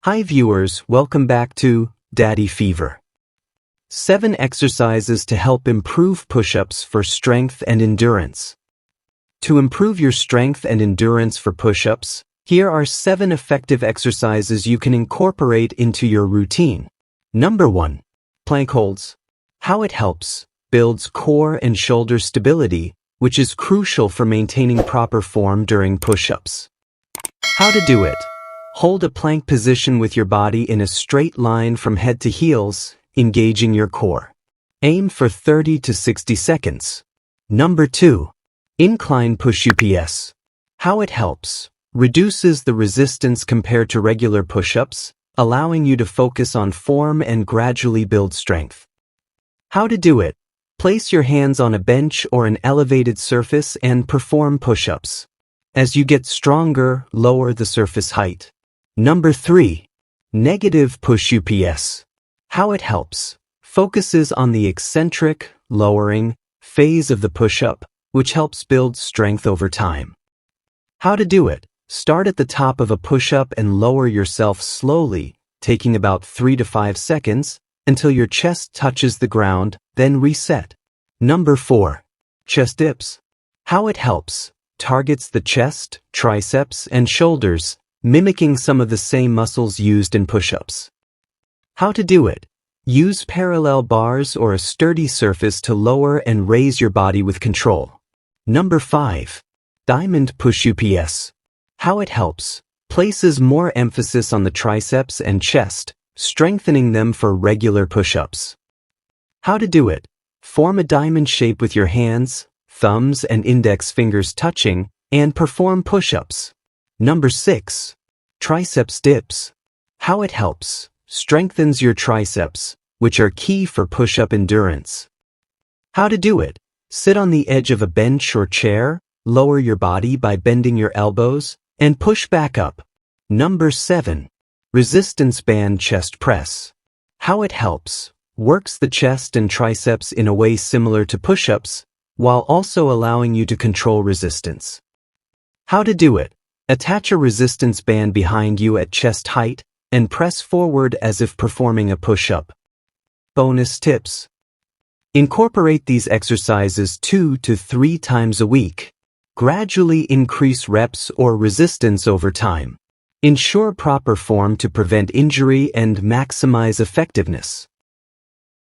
Hi viewers, welcome back to Daddy Fever. 7 exercises to help improve push-ups for strength and endurance. To improve your strength and endurance for push-ups, here are 7 effective exercises you can incorporate into your routine. Number 1. Plank holds. How it helps: builds core and shoulder stability, which is crucial for maintaining proper form during push-ups. How to do it: hold a plank position with your body in a straight line from head to heels, engaging your core. Aim for 30 to 60 seconds. Number 2. Incline push-ups. How it helps: reduces the resistance compared to regular push-ups, allowing you to focus on form and gradually build strength. How to do it: place your hands on a bench or an elevated surface and perform push-ups. As you get stronger, lower the surface height. Number 3. Negative push-ups. How it helps: focuses on the eccentric, lowering phase of the push-up, which helps build strength over time. How to do it: start at the top of a push-up and lower yourself slowly, taking about 3 to 5 seconds until your chest touches the ground, then reset. Number 4. Chest dips. How it helps: targets the chest, triceps, and shoulders, mimicking some of the same muscles used in push-ups. How to do it: use parallel bars or a sturdy surface to lower and raise your body with control. Number 5. Diamond push-ups. How it helps: places more emphasis on the triceps and chest, strengthening them for regular push-ups. How to do it: form a diamond shape with your hands, thumbs and index fingers touching, and perform push-ups. Number 6. Triceps dips. How it helps: strengthens your triceps, which are key for push-up endurance. How to do it: sit on the edge of a bench or chair, lower your body by bending your elbows, and push back up. Number 7. Resistance band chest press. How it helps: works the chest and triceps in a way similar to push-ups, while also allowing you to control resistance. How to do it: attach a resistance band behind you at chest height and press forward as if performing a push-up. Bonus tips: incorporate these exercises 2 to 3 times a week. Gradually increase reps or resistance over time. Ensure proper form to prevent injury and maximize effectiveness.